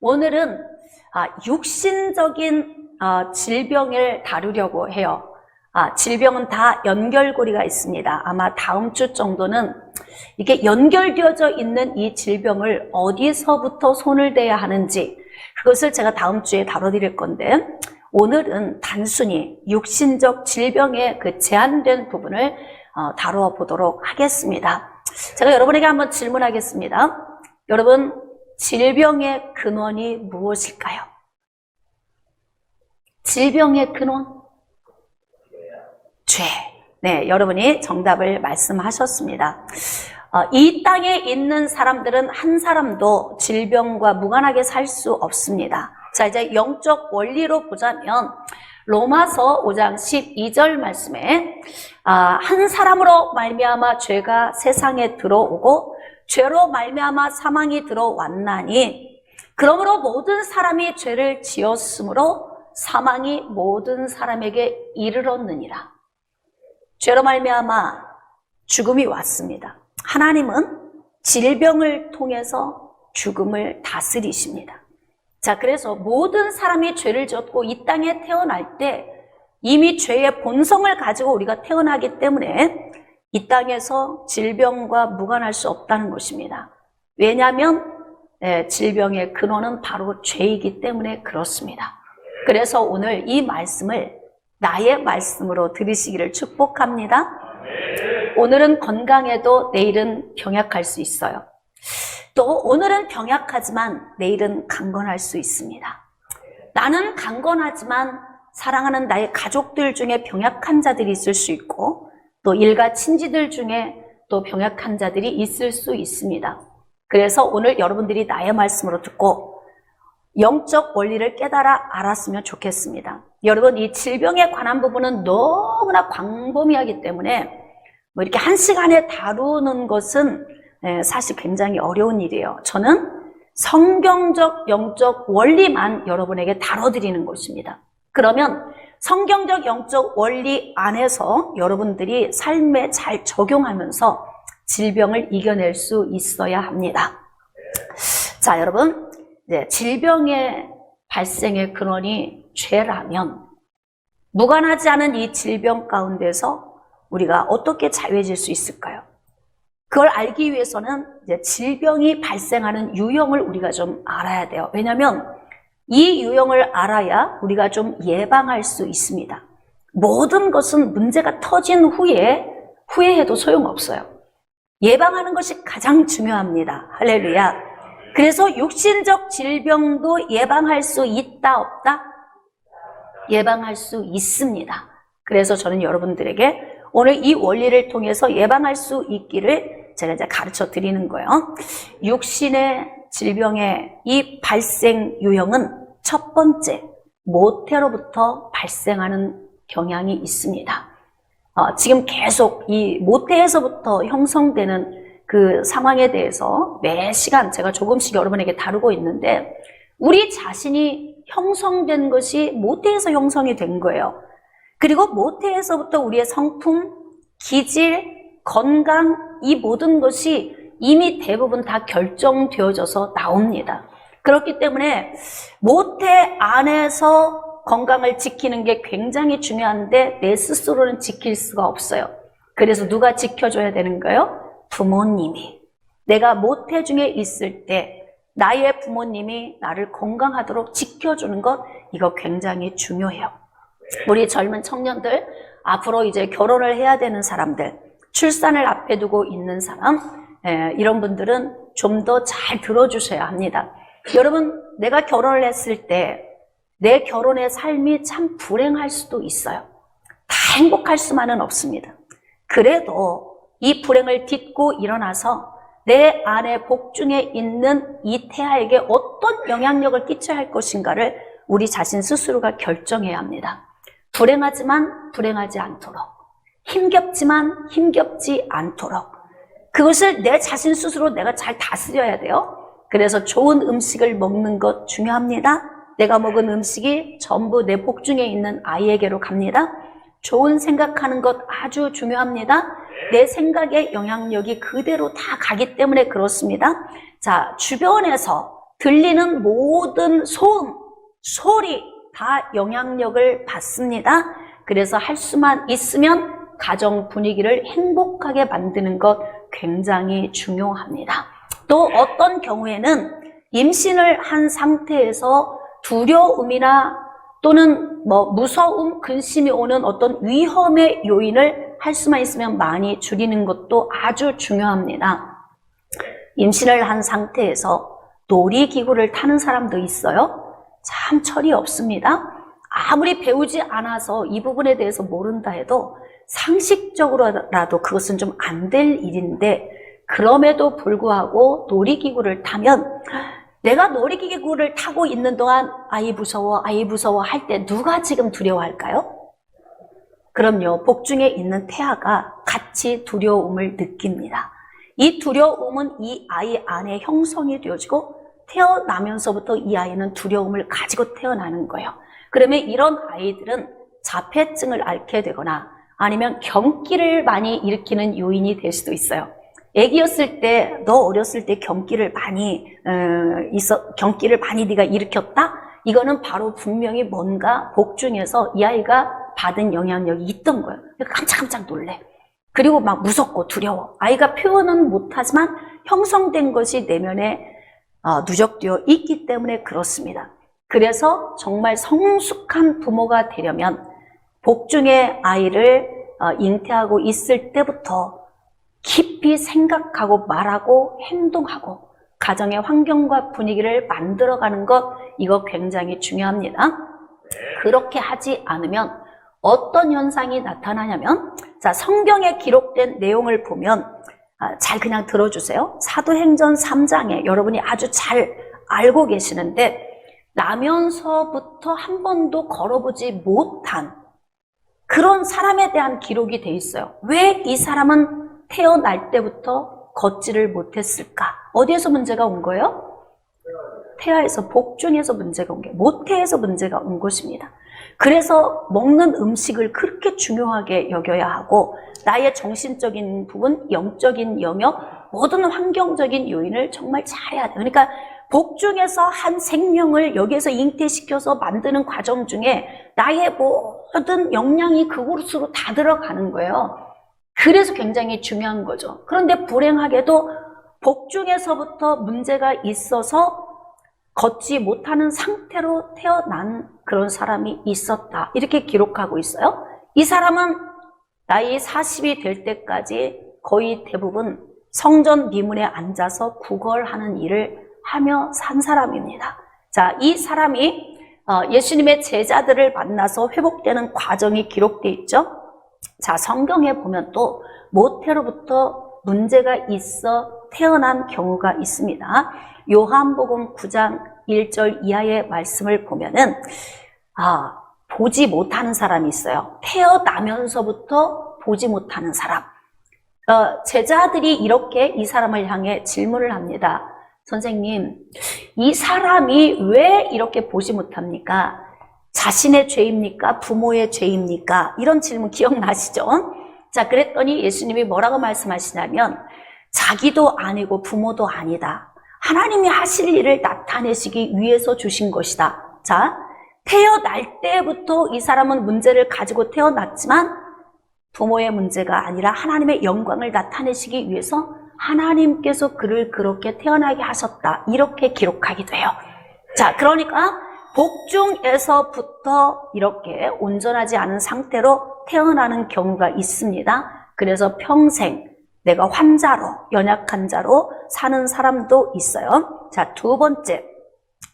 오늘은 육신적인 질병을 다루려고 해요. 질병은 다 연결고리가 있습니다. 아마 다음 주 정도는 이게 연결되어져 있는 이 질병을 어디서부터 손을 대야 하는지 그것을 제가 다음 주에 다뤄드릴 건데, 오늘은 단순히 육신적 질병의 그 제한된 부분을 다루어 보도록 하겠습니다. 제가 여러분에게 한번 질문하겠습니다. 여러분, 질병의 근원이 무엇일까요? 질병의 근원? 죄. 네, 여러분이 정답을 말씀하셨습니다. 이 땅에 있는 사람들은 한 사람도 질병과 무관하게 살 수 없습니다. 자, 이제 영적 원리로 보자면 로마서 5장 12절 말씀에 한 사람으로 말미암아 죄가 세상에 들어오고 죄로 말미암아 사망이 들어왔나니 그러므로 모든 사람이 죄를 지었으므로 사망이 모든 사람에게 이르렀느니라. 죄로 말미암아 죽음이 왔습니다. 하나님은 질병을 통해서 죽음을 다스리십니다. 자, 그래서 모든 사람이 죄를 지었고 이 땅에 태어날 때 이미 죄의 본성을 가지고 우리가 태어나기 때문에 이 땅에서 질병과 무관할 수 없다는 것입니다. 왜냐하면 질병의 근원은 바로 죄이기 때문에 그렇습니다. 그래서 오늘 이 말씀을 나의 말씀으로 들으시기를 축복합니다. 오늘은 건강해도 내일은 병약할 수 있어요. 또 오늘은 병약하지만 내일은 강건할 수 있습니다. 나는 강건하지만 사랑하는 나의 가족들 중에 병약한 자들이 있을 수 있고 또 일가 친지들 중에 또 병약한 자들이 있을 수 있습니다. 그래서 오늘 여러분들이 나의 말씀으로 듣고 영적 원리를 깨달아 알았으면 좋겠습니다. 여러분, 이 질병에 관한 부분은 너무나 광범위하기 때문에 이렇게 한 시간에 다루는 것은 사실 굉장히 어려운 일이에요. 저는 성경적 영적 원리만 여러분에게 다뤄드리는 것입니다. 그러면 성경적 영적 원리 안에서 여러분들이 삶에 잘 적용하면서 질병을 이겨낼 수 있어야 합니다. 자, 여러분, 질병의 발생의 근원이 죄라면 무관하지 않은 이 질병 가운데서 우리가 어떻게 자유해질 수 있을까요? 그걸 알기 위해서는 이제 질병이 발생하는 유형을 우리가 좀 알아야 돼요. 왜냐하면 이 유형을 알아야 우리가 좀 예방할 수 있습니다. 모든 것은 문제가 터진 후에 후회해도 소용없어요. 예방하는 것이 가장 중요합니다. 할렐루야. 그래서 육신적 질병도 예방할 수 있다 없다? 예방할 수 있습니다. 그래서 저는 여러분들에게 오늘 이 원리를 통해서 예방할 수 있기를 제가 이제 가르쳐 드리는 거예요. 육신의 질병의 이 발생 유형은 첫 번째, 모태로부터 발생하는 경향이 있습니다. 지금 계속 이 모태에서부터 형성되는 그 상황에 대해서 매 시간 제가 조금씩 여러분에게 다루고 있는데, 우리 자신이 형성된 것이 모태에서 형성이 된 거예요. 그리고 모태에서부터 우리의 성품, 기질, 건강, 이 모든 것이 이미 대부분 다 결정되어져서 나옵니다. 그렇기 때문에 모태 안에서 건강을 지키는 게 굉장히 중요한데 내 스스로는 지킬 수가 없어요. 그래서 누가 지켜줘야 되는 거예요? 부모님이. 내가 모태 중에 있을 때 나의 부모님이 나를 건강하도록 지켜주는 것, 이거 굉장히 중요해요. 우리 젊은 청년들, 앞으로 이제 결혼을 해야 되는 사람들, 출산을 앞에 두고 있는 사람, 이런 분들은 좀 더 잘 들어주셔야 합니다. 여러분, 내가 결혼을 했을 때 내 결혼의 삶이 참 불행할 수도 있어요. 다 행복할 수만은 없습니다. 그래도 이 불행을 딛고 일어나서 내 안에 복중에 있는 이 태아에게 어떤 영향력을 끼쳐야 할 것인가를 우리 자신 스스로가 결정해야 합니다. 불행하지만 불행하지 않도록, 힘겹지만 힘겹지 않도록, 그것을 내 자신 스스로 내가 잘 다스려야 돼요. 그래서 좋은 음식을 먹는 것 중요합니다. 내가 먹은 음식이 전부 내 복중에 있는 아이에게로 갑니다. 좋은 생각하는 것 아주 중요합니다. 내 생각의 영향력이 그대로 다 가기 때문에 그렇습니다. 자, 주변에서 들리는 모든 소음, 소리 다 영향력을 받습니다. 그래서 할 수만 있으면 가정 분위기를 행복하게 만드는 것 굉장히 중요합니다. 또 어떤 경우에는 임신을 한 상태에서 두려움이나 또는 무서움, 근심이 오는 어떤 위험의 요인을 할 수만 있으면 많이 줄이는 것도 아주 중요합니다. 임신을 한 상태에서 놀이기구를 타는 사람도 있어요. 참 철이 없습니다. 아무리 배우지 않아서 이 부분에 대해서 모른다 해도 상식적으로라도 그것은 좀 안 될 일인데, 그럼에도 불구하고 놀이기구를 타면 내가 놀이기구를 타고 있는 동안 아이 무서워 할 때 누가 지금 두려워할까요? 그럼요, 복중에 있는 태아가 같이 두려움을 느낍니다. 이 두려움은 이 아이 안에 형성이 되어지고 태어나면서부터 이 아이는 두려움을 가지고 태어나는 거예요. 그러면 이런 아이들은 자폐증을 앓게 되거나 아니면 경기를 많이 일으키는 요인이 될 수도 있어요. 애기였을 때, 너 어렸을 때 경기를 많이 네가 일으켰다? 이거는 바로 분명히 뭔가 복중에서 이 아이가 받은 영향력이 있던 거예요. 깜짝깜짝 놀래. 그리고 막 무섭고 두려워. 아이가 표현은 못하지만 형성된 것이 내면에 누적되어 있기 때문에 그렇습니다. 그래서 정말 성숙한 부모가 되려면 복중의 아이를 잉태하고 있을 때부터 깊이 생각하고 말하고 행동하고 가정의 환경과 분위기를 만들어가는 것, 이거 굉장히 중요합니다. 그렇게 하지 않으면 어떤 현상이 나타나냐면, 자, 성경에 기록된 내용을 보면 잘 그냥 들어주세요. 사도행전 3장에 여러분이 아주 잘 알고 계시는데, 나면서부터 한 번도 걸어보지 못한 그런 사람에 대한 기록이 돼 있어요. 왜 이 사람은 태어날 때부터 걷지를 못했을까? 어디에서 문제가 온 거예요? 태아에서, 복중에서 문제가 온 게, 모태에서 문제가 온 것입니다. 그래서 먹는 음식을 그렇게 중요하게 여겨야 하고, 나의 정신적인 부분, 영적인 영역, 모든 환경적인 요인을 정말 잘해야 돼요. 그러니까 복중에서 한 생명을 여기에서 잉태시켜서 만드는 과정 중에 나의 모든 역량이 그곳으로 다 들어가는 거예요. 그래서 굉장히 중요한 거죠. 그런데 불행하게도 복중에서부터 문제가 있어서 걷지 못하는 상태로 태어난 그런 사람이 있었다, 이렇게 기록하고 있어요. 이 사람은 나이 40이 될 때까지 거의 대부분 성전 미문에 앉아서 구걸하는 일을 하며 산 사람입니다. 자, 이 사람이 예수님의 제자들을 만나서 회복되는 과정이 기록되어 있죠. 자, 성경에 보면 또 모태로부터 문제가 있어 태어난 경우가 있습니다. 요한복음 9장 1절 이하의 말씀을 보면은 보지 못하는 사람이 있어요. 태어나면서부터 보지 못하는 사람. 제자들이 이렇게 이 사람을 향해 질문을 합니다. 선생님, 이 사람이 왜 이렇게 보지 못합니까? 자신의 죄입니까? 부모의 죄입니까? 이런 질문 기억나시죠? 자, 그랬더니 예수님이 뭐라고 말씀하시냐면, 자기도 아니고 부모도 아니다. 하나님이 하실 일을 나타내시기 위해서 주신 것이다. 자, 태어날 때부터 이 사람은 문제를 가지고 태어났지만 부모의 문제가 아니라 하나님의 영광을 나타내시기 위해서 하나님께서 그를 그렇게 태어나게 하셨다, 이렇게 기록하게 돼요. 자, 그러니까 복중에서부터 이렇게 온전하지 않은 상태로 태어나는 경우가 있습니다. 그래서 평생 내가 환자로, 연약한 자로 사는 사람도 있어요. 자, 두 번째,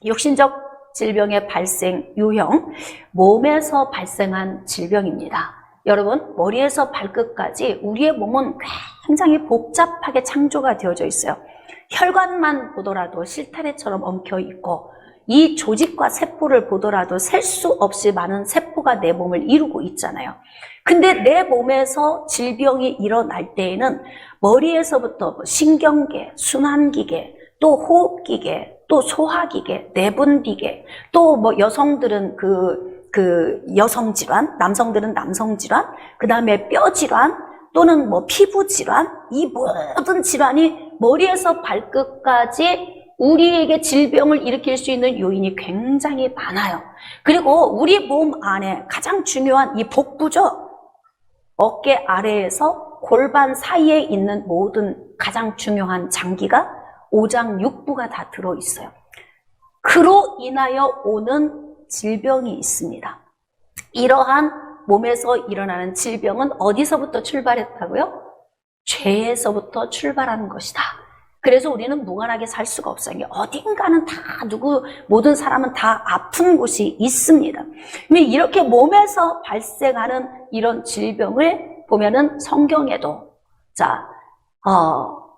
육신적 질병의 발생 유형, 몸에서 발생한 질병입니다. 여러분, 머리에서 발끝까지 우리의 몸은 굉장히 복잡하게 창조가 되어져 있어요. 혈관만 보더라도 실타래처럼 엉켜 있고, 이 조직과 세포를 보더라도 셀 수 없이 많은 세포가 내 몸을 이루고 있잖아요. 근데 내 몸에서 질병이 일어날 때에는 머리에서부터 신경계, 순환기계, 또 호흡기계, 또 소화기계, 내분비계, 또 여성들은 여성질환, 남성들은 남성질환, 그 다음에 뼈질환, 또는 피부질환, 이 모든 질환이 머리에서 발끝까지 우리에게 질병을 일으킬 수 있는 요인이 굉장히 많아요. 그리고 우리 몸 안에 가장 중요한 이 복부죠. 어깨 아래에서 골반 사이에 있는 모든 가장 중요한 장기가 오장육부가 다 들어있어요. 그로 인하여 오는 질병이 있습니다. 이러한 몸에서 일어나는 질병은 어디서부터 출발했다고요? 죄에서부터 출발하는 것이다. 그래서 우리는 무관하게 살 수가 없어요. 어딘가는 다 모든 사람은 다 아픈 곳이 있습니다. 근데 이렇게 몸에서 발생하는 이런 질병을 보면은 성경에도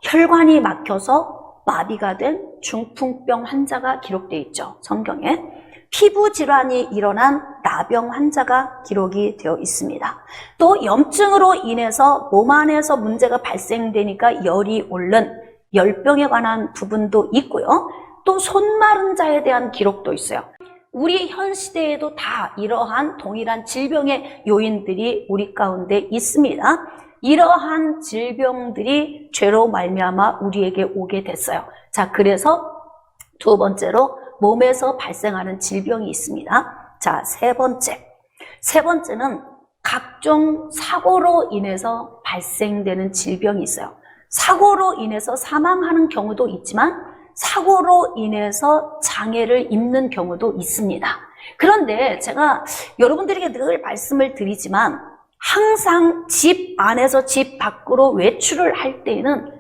혈관이 막혀서 마비가 된 중풍병 환자가 기록되어 있죠. 성경에. 피부 질환이 일어난 나병 환자가 기록이 되어 있습니다. 또 염증으로 인해서 몸 안에서 문제가 발생되니까 열이 오른 열병에 관한 부분도 있고요. 또 손 마른 자에 대한 기록도 있어요. 우리 현 시대에도 다 이러한 동일한 질병의 요인들이 우리 가운데 있습니다. 이러한 질병들이 죄로 말미암아 우리에게 오게 됐어요. 자, 그래서 두 번째로 몸에서 발생하는 질병이 있습니다. 자, 세 번째는 각종 사고로 인해서 발생되는 질병이 있어요. 사고로 인해서 사망하는 경우도 있지만 사고로 인해서 장애를 입는 경우도 있습니다. 그런데 제가 여러분들에게 늘 말씀을 드리지만 항상 집 안에서 집 밖으로 외출을 할 때에는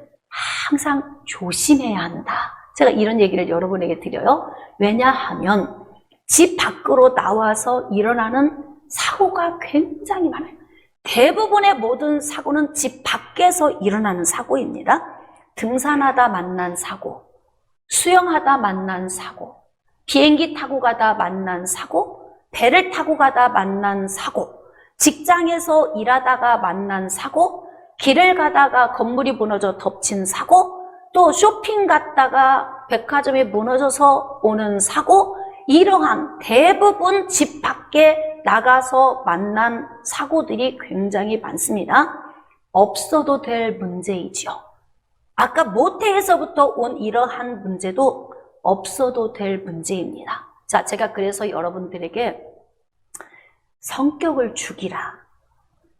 항상 조심해야 한다. 제가 이런 얘기를 여러분에게 드려요. 왜냐하면 집 밖으로 나와서 일어나는 사고가 굉장히 많아요. 대부분의 모든 사고는 집 밖에서 일어나는 사고입니다. 등산하다 만난 사고, 수영하다 만난 사고, 비행기 타고 가다 만난 사고, 배를 타고 가다 만난 사고, 직장에서 일하다가 만난 사고, 길을 가다가 건물이 무너져 덮친 사고, 또 쇼핑 갔다가 백화점이 무너져서 오는 사고, 이러한 대부분 집 밖에 나가서 만난 사고들이 굉장히 많습니다. 없어도 될 문제이지요. 아까 모태에서부터 온 이러한 문제도 없어도 될 문제입니다. 자, 제가 그래서 여러분들에게 성격을 죽이라.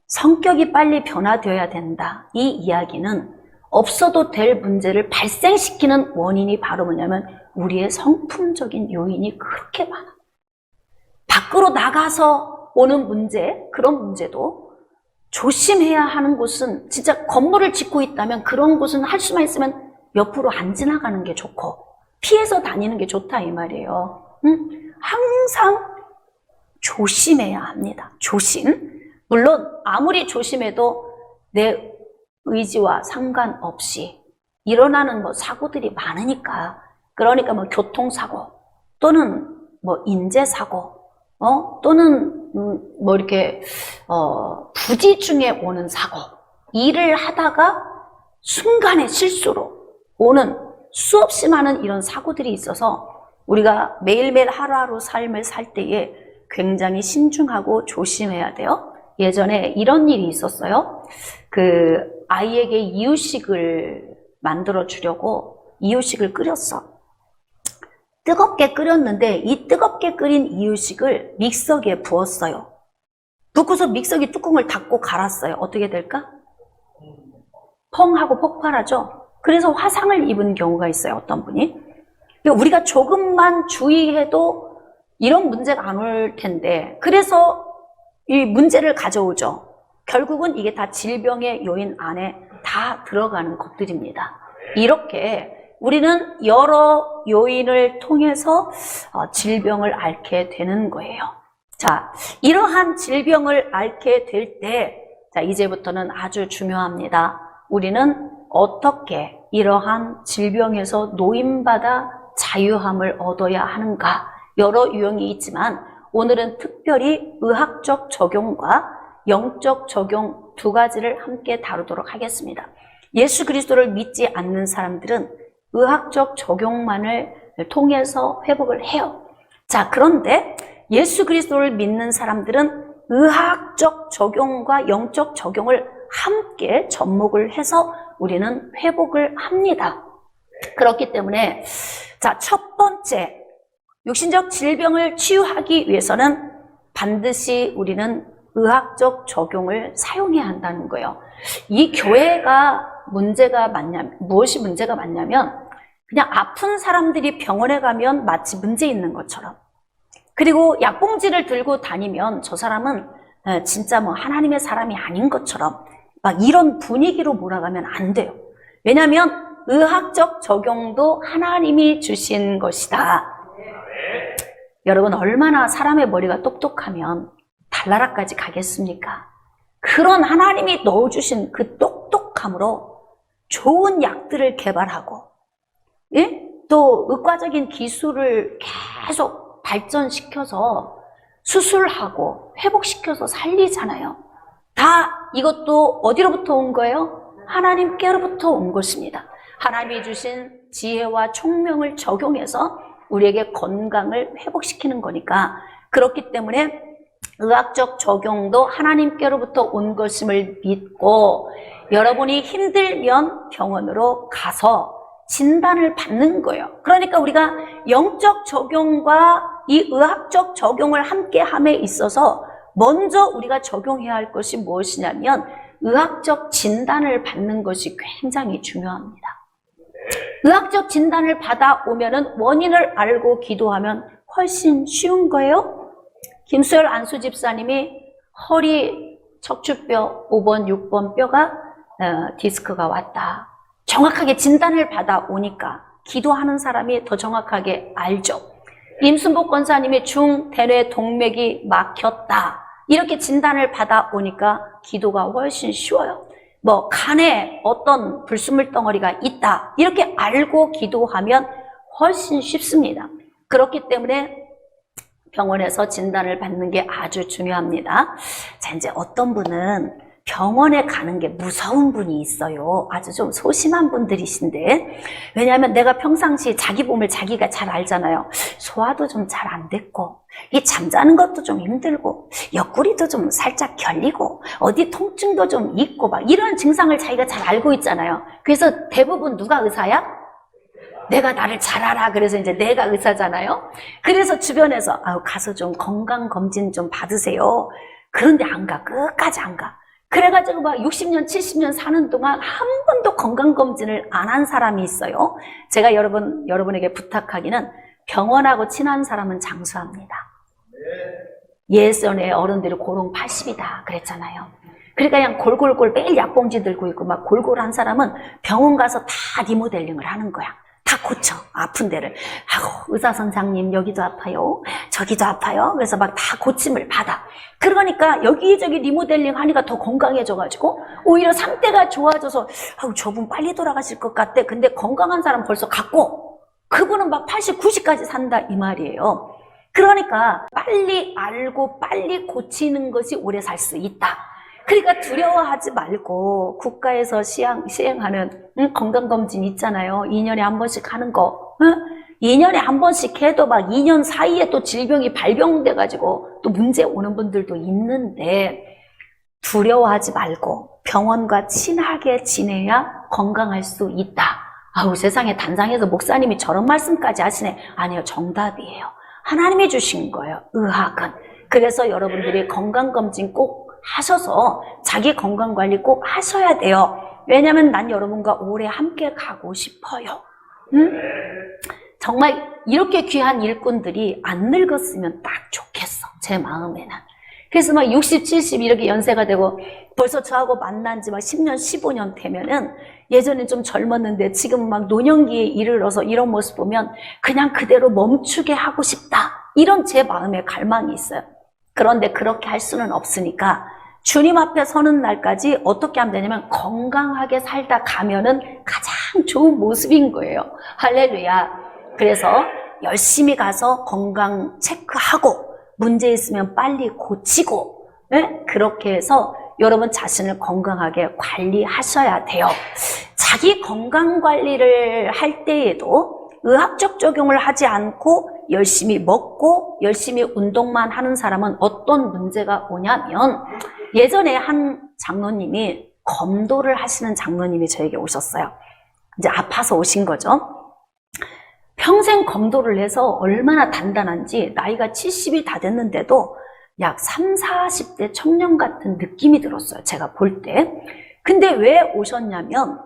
성격이 빨리 변화되어야 된다. 이 이야기는 없어도 될 문제를 발생시키는 원인이 바로 뭐냐면 우리의 성품적인 요인이 그렇게 많아. 밖으로 나가서 오는 문제, 그런 문제도 조심해야 하는 곳은 진짜 건물을 짓고 있다면 그런 곳은 할 수만 있으면 옆으로 안 지나가는 게 좋고 피해서 다니는 게 좋다 이 말이에요. 항상 조심해야 합니다. 조심. 물론 아무리 조심해도 내 의지와 상관없이 일어나는 사고들이 많으니까 그러니까 교통사고 또는 인재사고 또는 이렇게 부지 중에 오는 사고, 일을 하다가 순간의 실수로 오는 수없이 많은 이런 사고들이 있어서 우리가 매일매일 하루하루 삶을 살 때에 굉장히 신중하고 조심해야 돼요. 예전에 이런 일이 있었어요. 그 아이에게 이유식을 만들어 주려고 이유식을 끓였어. 뜨겁게 끓였는데 이 뜨겁게 끓인 이유식을 믹서기에 부었어요. 붓고서 믹서기 뚜껑을 닫고 갈았어요. 어떻게 될까? 펑 하고 폭발하죠. 그래서 화상을 입은 경우가 있어요. 어떤 분이. 우리가 조금만 주의해도 이런 문제가 안 올 텐데 그래서 이 문제를 가져오죠. 결국은 이게 다 질병의 요인 안에 다 들어가는 것들입니다. 이렇게 우리는 여러 요인을 통해서 질병을 앓게 되는 거예요. 자, 이러한 질병을 앓게 될 때, 자, 이제부터는 아주 중요합니다. 우리는 어떻게 이러한 질병에서 노임받아 자유함을 얻어야 하는가? 여러 유형이 있지만 오늘은 특별히 의학적 적용과 영적 적용 두 가지를 함께 다루도록 하겠습니다. 예수 그리스도를 믿지 않는 사람들은 의학적 적용만을 통해서 회복을 해요. 자, 그런데 예수 그리스도를 믿는 사람들은 의학적 적용과 영적 적용을 함께 접목을 해서 우리는 회복을 합니다. 그렇기 때문에 자, 첫 번째, 육신적 질병을 치유하기 위해서는 반드시 우리는 의학적 적용을 사용해야 한다는 거예요. 이 교회가 문제가 많냐면, 무엇이 문제가 많냐면 그냥 아픈 사람들이 병원에 가면 마치 문제 있는 것처럼, 그리고 약봉지를 들고 다니면 저 사람은 진짜 뭐 하나님의 사람이 아닌 것처럼 막 이런 분위기로 몰아가면 안 돼요. 왜냐하면 의학적 적용도 하나님이 주신 것이다. 여러분, 얼마나 사람의 머리가 똑똑하면 달나라까지 가겠습니까? 그런 하나님이 넣어주신 그 똑똑함으로 좋은 약들을 개발하고, 예? 또 의과적인 기술을 계속 발전시켜서 수술하고 회복시켜서 살리잖아요. 다 이것도 어디로부터 온 거예요? 하나님께로부터 온 것입니다. 하나님이 주신 지혜와 총명을 적용해서 우리에게 건강을 회복시키는 거니까, 그렇기 때문에 의학적 적용도 하나님께로부터 온 것임을 믿고, 여러분이 힘들면 병원으로 가서 진단을 받는 거예요. 그러니까 우리가 영적 적용과 이 의학적 적용을 함께 함에 있어서 먼저 우리가 적용해야 할 것이 무엇이냐면 의학적 진단을 받는 것이 굉장히 중요합니다. 의학적 진단을 받아오면은 원인을 알고 기도하면 훨씬 쉬운 거예요. 김수열 안수 집사님이 허리 척추뼈 5번, 6번 뼈가 디스크가 왔다. 정확하게 진단을 받아오니까 기도하는 사람이 더 정확하게 알죠. 임순복 권사님이 중대뇌 동맥이 막혔다. 이렇게 진단을 받아오니까 기도가 훨씬 쉬워요. 뭐 간에 어떤 불순물 덩어리가 있다. 이렇게 알고 기도하면 훨씬 쉽습니다. 그렇기 때문에 병원에서 진단을 받는 게 아주 중요합니다. 자, 이제 어떤 분은 병원에 가는 게 무서운 분이 있어요. 아주 좀 소심한 분들이신데, 왜냐하면 내가 평상시 자기 몸을 자기가 잘 알잖아요. 소화도 좀 잘 안 됐고, 이 잠자는 것도 좀 힘들고, 옆구리도 좀 살짝 결리고, 어디 통증도 좀 있고, 막 이런 증상을 자기가 잘 알고 있잖아요. 그래서 대부분 누가 의사야? 내가 나를 잘 알아. 그래서 이제 내가 의사잖아요. 그래서 주변에서 가서 좀 건강검진 좀 받으세요. 그런데 안 가. 끝까지 안 가. 그래가지고 막 60년, 70년 사는 동안 한 번도 건강검진을 안 한 사람이 있어요. 제가 여러분에게 부탁하기는 병원하고 친한 사람은 장수합니다. 예전에 어른들이 고롱 80이다 그랬잖아요. 그러니까 그냥 골골골 매일 약봉지 들고 있고 막 골골한 사람은 병원 가서 다 리모델링을 하는 거야. 다 고쳐, 아픈 데를. 의사 선생님 여기도 아파요, 저기도 아파요. 그래서 막 다 고침을 받아. 그러니까 여기저기 리모델링 하니까 더 건강해져가지고 오히려 상태가 좋아져서 저분 빨리 돌아가실 것 같대. 근데 건강한 사람 벌써 갔고 그분은 막 80, 90까지 산다 이 말이에요. 그러니까 빨리 알고 빨리 고치는 것이 오래 살 수 있다. 그러니까 두려워하지 말고 국가에서 시행하는 건강검진 있잖아요. 2년에 한 번씩 하는 거. 2년에 한 번씩 해도 막 2년 사이에 또 질병이 발병돼가지고 또 문제 오는 분들도 있는데, 두려워하지 말고 병원과 친하게 지내야 건강할 수 있다. 세상에 단상에서 목사님이 저런 말씀까지 하시네. 아니요, 정답이에요. 하나님이 주신 거예요, 의학은. 그래서 여러분들이 건강검진 꼭 하셔서 자기 건강관리 꼭 하셔야 돼요. 왜냐하면 난 여러분과 오래 함께 가고 싶어요. 정말 이렇게 귀한 일꾼들이 안 늙었으면 딱 좋겠어, 제 마음에는. 그래서 막 60, 70 이렇게 연세가 되고 벌써 저하고 만난 지 막 10년, 15년 되면은 예전엔 좀 젊었는데 지금 막 노년기에 이르러서 이런 모습 보면 그냥 그대로 멈추게 하고 싶다. 이런 제 마음의 갈망이 있어요. 그런데 그렇게 할 수는 없으니까 주님 앞에 서는 날까지 어떻게 하면 되냐면 건강하게 살다 가면은 가장 좋은 모습인 거예요. 할렐루야. 그래서 열심히 가서 건강 체크하고 문제 있으면 빨리 고치고, 그렇게 해서 여러분 자신을 건강하게 관리하셔야 돼요. 자기 건강 관리를 할 때에도 의학적 적용을 하지 않고 열심히 먹고 열심히 운동만 하는 사람은 어떤 문제가 오냐면, 예전에 한 장로님이 검도를 하시는 장로님이 저에게 오셨어요. 이제 아파서 오신 거죠. 평생 검도를 해서 얼마나 단단한지 나이가 70이 다 됐는데도 약 30, 40대 청년 같은 느낌이 들었어요. 제가 볼 때. 근데 왜 오셨냐면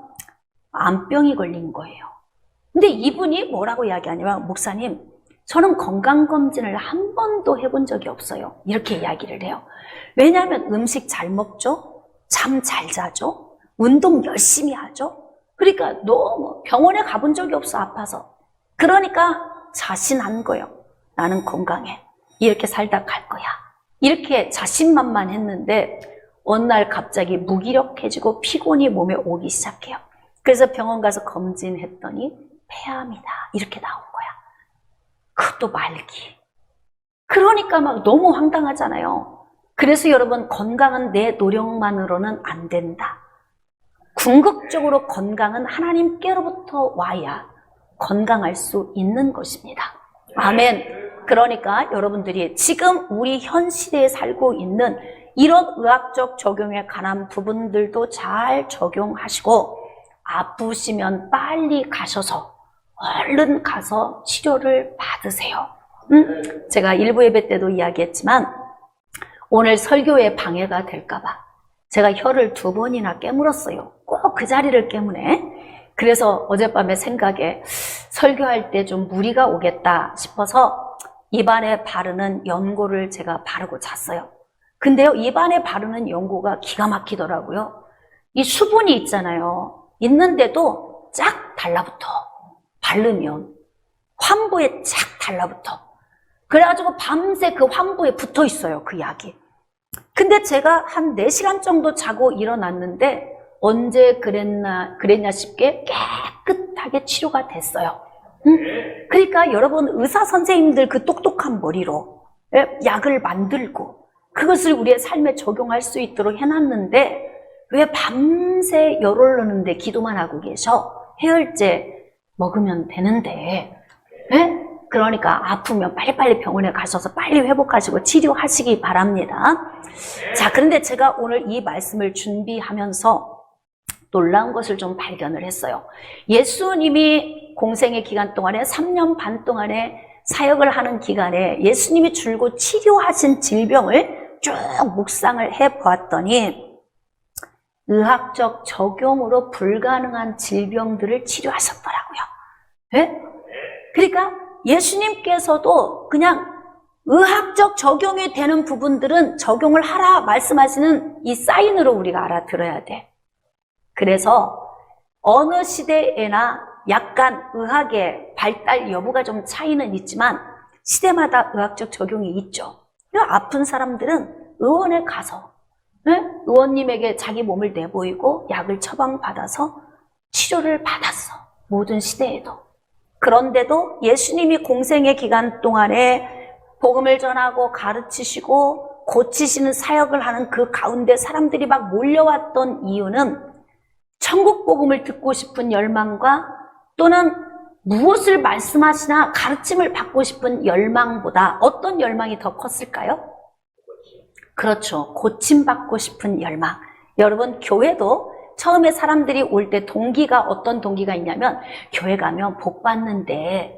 암병이 걸린 거예요. 근데 이분이 뭐라고 이야기하냐면 목사님, 저는 건강검진을 한 번도 해본 적이 없어요. 이렇게 이야기를 해요. 왜냐하면 음식 잘 먹죠? 잠 잘 자죠? 운동 열심히 하죠? 그러니까 너무 병원에 가본 적이 없어, 아파서. 그러니까 자신한 거예요. 나는 건강해. 이렇게 살다 갈 거야. 이렇게 자신만만했는데 어느 날 갑자기 무기력해지고 피곤이 몸에 오기 시작해요. 그래서 병원 가서 검진했더니 폐암이다. 이렇게 나온 거야. 그것도 말기. 그러니까 막 너무 황당하잖아요. 그래서 여러분, 건강은 내 노력만으로는 안 된다. 궁극적으로 건강은 하나님께로부터 와야 건강할 수 있는 것입니다. 아멘. 그러니까 여러분들이 지금 우리 현 시대에 살고 있는 이런 의학적 적용에 관한 부분들도 잘 적용하시고 아프시면 빨리 가셔서 얼른 가서 치료를 받으세요. 제가 일부 예배 때도 이야기했지만 오늘 설교에 방해가 될까봐 제가 혀를 2번이나 깨물었어요. 꼭 그 자리를 깨무네. 그래서 어젯밤에 생각에 설교할 때 좀 무리가 오겠다 싶어서 입안에 바르는 연고를 제가 바르고 잤어요. 근데요, 입안에 바르는 연고가 기가 막히더라고요. 이 수분이 있잖아요. 있는데도 쫙 달라붙어. 바르면 환부에 쫙 달라붙어. 그래가지고 밤새 그 환부에 붙어 있어요, 그 약이. 근데 제가 한 4시간 정도 자고 일어났는데 언제 그랬냐 싶게 깨끗하게 치료가 됐어요. 그러니까 여러분, 의사 선생님들 그 똑똑한 머리로 약을 만들고 그것을 우리의 삶에 적용할 수 있도록 해놨는데 왜 밤새 열 오르는데 기도만 하고 계셔? 해열제 먹으면 되는데. 그러니까 아프면 빨리빨리 병원에 가셔서 빨리 회복하시고 치료하시기 바랍니다. 자, 그런데 제가 오늘 이 말씀을 준비하면서 놀라운 것을 좀 발견을 했어요. 예수님이 공생의 기간 동안에 3년 반 동안에 사역을 하는 기간에 예수님이 줄곧 치료하신 질병을 쭉 묵상을 해보았더니 의학적 적용으로 불가능한 질병들을 치료하셨더라고요. 네? 그러니까 예수님께서도 그냥 의학적 적용이 되는 부분들은 적용을 하라 말씀하시는 이 사인으로 우리가 알아들어야 돼. 그래서 어느 시대에나 약간 의학의 발달 여부가 좀 차이는 있지만 시대마다 의학적 적용이 있죠. 아픈 사람들은 의원에 가서 의원님에게 자기 몸을 내보이고 약을 처방받아서 치료를 받았어. 모든 시대에도. 그런데도 예수님이 공생의 기간 동안에 복음을 전하고 가르치시고 고치시는 사역을 하는 그 가운데 사람들이 막 몰려왔던 이유는 천국 복음을 듣고 싶은 열망과 또는 무엇을 말씀하시나 가르침을 받고 싶은 열망보다 어떤 열망이 더 컸을까요? 그렇죠. 고침받고 싶은 열망. 여러분, 교회도 처음에 사람들이 올 때 동기가 어떤 동기가 있냐면 교회 가면 복 받는데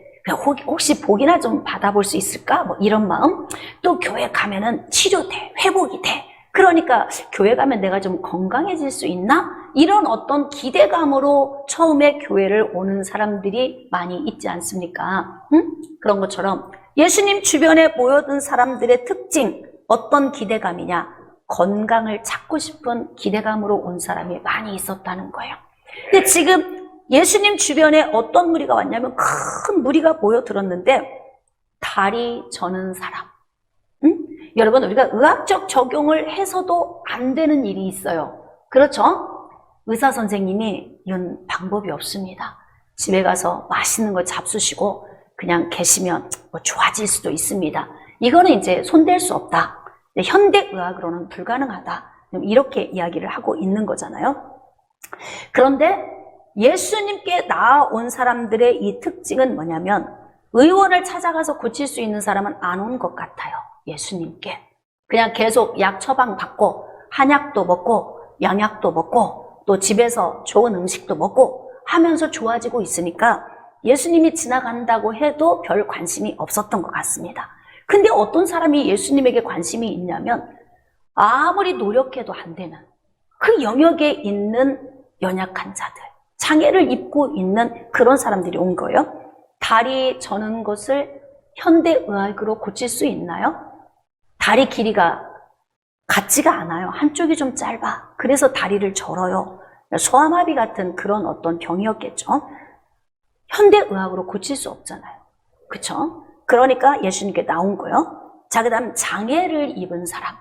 혹시 복이나 좀 받아볼 수 있을까? 뭐 이런 마음. 또 교회 가면은 치료돼, 회복이 돼. 그러니까 교회 가면 내가 좀 건강해질 수 있나? 이런 어떤 기대감으로 처음에 교회를 오는 사람들이 많이 있지 않습니까? 그런 것처럼 예수님 주변에 모여든 사람들의 특징, 어떤 기대감이냐? 건강을 찾고 싶은 기대감으로 온 사람이 많이 있었다는 거예요. 근데 지금 예수님 주변에 어떤 무리가 왔냐면 큰 무리가 모여들었는데 다리 저는 사람. 여러분, 우리가 의학적 적용을 해서도 안 되는 일이 있어요. 그렇죠? 의사 선생님이 이런 방법이 없습니다. 집에 가서 맛있는 거 잡수시고 그냥 계시면 뭐 좋아질 수도 있습니다. 이거는 이제 손댈 수 없다. 현대의학으로는 불가능하다. 이렇게 이야기를 하고 있는 거잖아요. 그런데 예수님께 나아온 사람들의 이 특징은 뭐냐면 의원을 찾아가서 고칠 수 있는 사람은 안 온 것 같아요. 예수님께. 그냥 계속 약 처방 받고 한약도 먹고 양약도 먹고 또 집에서 좋은 음식도 먹고 하면서 좋아지고 있으니까 예수님이 지나간다고 해도 별 관심이 없었던 것 같습니다. 근데 어떤 사람이 예수님에게 관심이 있냐면 아무리 노력해도 안 되는 그 영역에 있는 연약한 자들, 장애를 입고 있는 그런 사람들이 온 거예요. 다리 저는 것을 현대의학으로 고칠 수 있나요? 다리 길이가 같지가 않아요. 한쪽이 좀 짧아. 그래서 다리를 절어요. 소아마비 같은 그런 어떤 병이었겠죠. 현대의학으로 고칠 수 없잖아요. 그쵸? 그러니까 예수님께 나온 거예요. 자, 그 다음 장애를 입은 사람.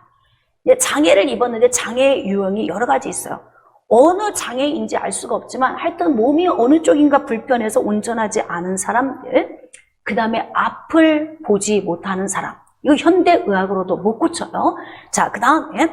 장애를 입었는데 장애의 유형이 여러 가지 있어요. 어느 장애인지 알 수가 없지만 하여튼 몸이 어느 쪽인가 불편해서 온전하지 않은 사람들, 그 다음에 앞을 보지 못하는 사람, 이거 현대의학으로도 못 고쳐요. 자, 그 다음에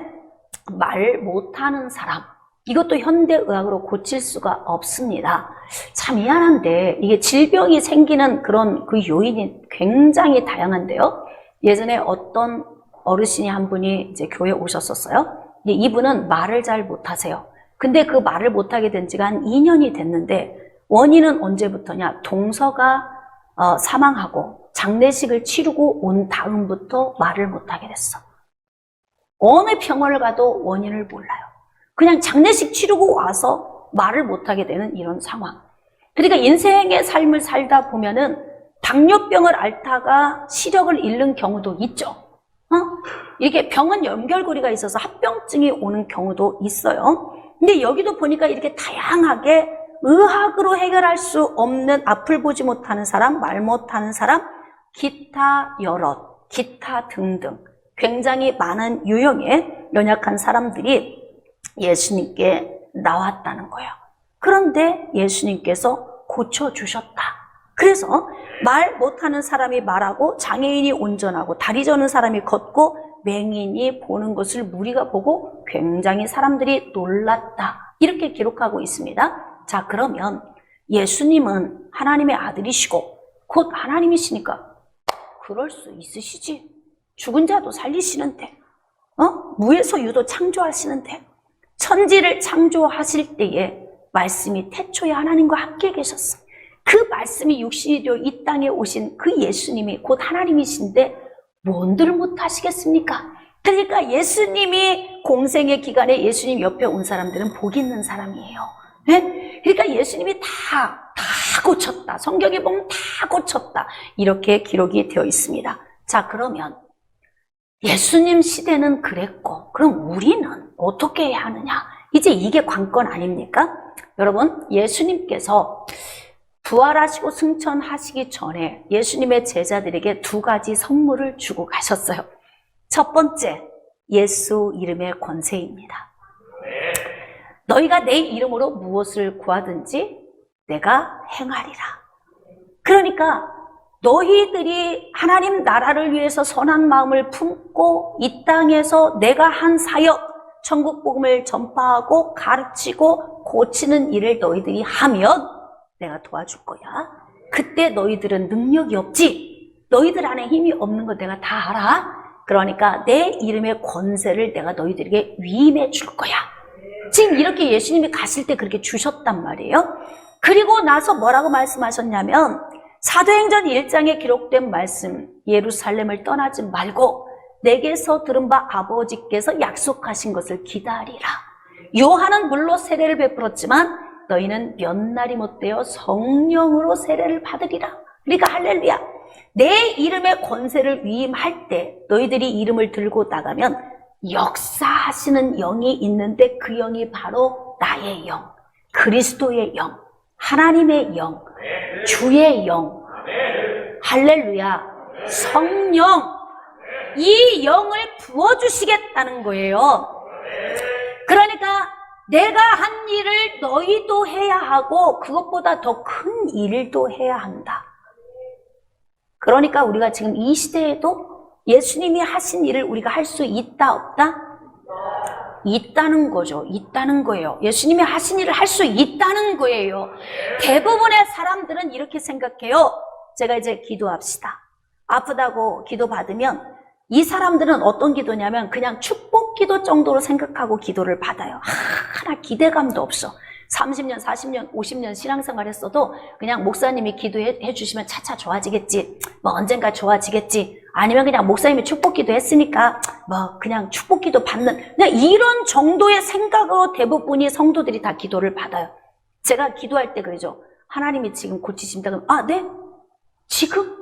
말 못하는 사람, 이것도 현대의학으로 고칠 수가 없습니다. 참 미안한데 이게 질병이 생기는 그런 그 요인이 굉장히 다양한데요. 예전에 어떤 어르신이 한 분이 이제 교회에 오셨었어요. 이분은 말을 잘 못하세요. 근데 그 말을 못하게 된 지가 한 2년이 됐는데 원인은 언제부터냐? 동서가 사망하고 장례식을 치르고 온 다음부터 말을 못하게 됐어. 어느 병원을 가도 원인을 몰라요. 그냥 장례식 치르고 와서 말을 못하게 되는 이런 상황. 그러니까 인생의 삶을 살다 보면은 당뇨병을 앓다가 시력을 잃는 경우도 있죠. 이렇게 병은 연결고리가 있어서 합병증이 오는 경우도 있어요. 근데 여기도 보니까 이렇게 다양하게 의학으로 해결할 수 없는 앞을 보지 못하는 사람, 말 못하는 사람, 기타 여럿, 기타 등등 굉장히 많은 유형의 연약한 사람들이 예수님께 나왔다는 거예요. 그런데 예수님께서 고쳐주셨다. 그래서 말 못하는 사람이 말하고 장애인이 운전하고 다리 저는 사람이 걷고 맹인이 보는 것을 무리가 보고 굉장히 사람들이 놀랐다. 이렇게 기록하고 있습니다. 자, 그러면 예수님은 하나님의 아들이시고 곧 하나님이시니까 그럴 수 있으시지. 죽은 자도 살리시는데, 무에서 유도 창조하시는데, 천지를 창조하실 때에 말씀이 태초에 하나님과 함께 계셨어. 그 말씀이 육신이 되어 이 땅에 오신 그 예수님이 곧 하나님이신데 뭔들 못하시겠습니까? 그러니까 예수님이 공생의 기간에 예수님 옆에 온 사람들은 복 있는 사람이에요. 네? 그러니까 예수님이 다 고쳤다. 성경에 보면 다 고쳤다. 이렇게 기록이 되어 있습니다. 자, 그러면 예수님 시대는 그랬고 그럼 우리는 어떻게 해야 하느냐? 이제 이게 관건 아닙니까? 여러분, 예수님께서 부활하시고 승천하시기 전에 예수님의 제자들에게 두 가지 선물을 주고 가셨어요. 첫 번째, 예수 이름의 권세입니다. 너희가 내 이름으로 무엇을 구하든지 내가 행하리라. 그러니까 너희들이 하나님 나라를 위해서 선한 마음을 품고 이 땅에서 내가 한 사역, 천국 복음을 전파하고 가르치고 고치는 일을 너희들이 하면 내가 도와줄 거야. 그때 너희들은 능력이 없지. 너희들 안에 힘이 없는 거 내가 다 알아. 그러니까 내 이름의 권세를 내가 너희들에게 위임해 줄 거야. 지금 이렇게 예수님이 가실 때 그렇게 주셨단 말이에요. 그리고 나서 뭐라고 말씀하셨냐면 사도행전 1장에 기록된 말씀, 예루살렘을 떠나지 말고 내게서 들은 바 아버지께서 약속하신 것을 기다리라. 요한은 물로 세례를 베풀었지만 너희는 몇 날이 못되어 성령으로 세례를 받으리라. 그러니까 할렐루야. 내 이름의 권세를 위임할 때 너희들이 이름을 들고 나가면 역사하시는 영이 있는데 그 영이 바로 나의 영, 그리스도의 영, 하나님의 영, 주의 영, 할렐루야, 성령, 이 영을 부어주시겠다는 거예요. 그러니까 내가 한 일을 너희도 해야 하고 그것보다 더 큰 일도 해야 한다. 그러니까 우리가 지금 이 시대에도 예수님이 하신 일을 우리가 할 수 있다 없다? 있다는 거죠. 있다는 거예요. 예수님이 하신 일을 할 수 있다는 거예요. 대부분의 사람들은 이렇게 생각해요. 제가 이제 기도합시다. 아프다고 기도 받으면 이 사람들은 어떤 기도냐면 그냥 축복 기도 정도로 생각하고 기도를 받아요. 하나 기대감도 없어. 30년, 40년, 50년 신앙생활 했어도 그냥 목사님이 기도해 주시면 차차 좋아지겠지, 뭐 언젠가 좋아지겠지, 아니면 그냥 목사님이 축복기도 했으니까 뭐 그냥 축복기도 받는, 그냥 이런 정도의 생각으로 대부분이 성도들이 다 기도를 받아요. 제가 기도할 때 그러죠. 하나님이 지금 고치십니다. 그럼 아, 네? 지금?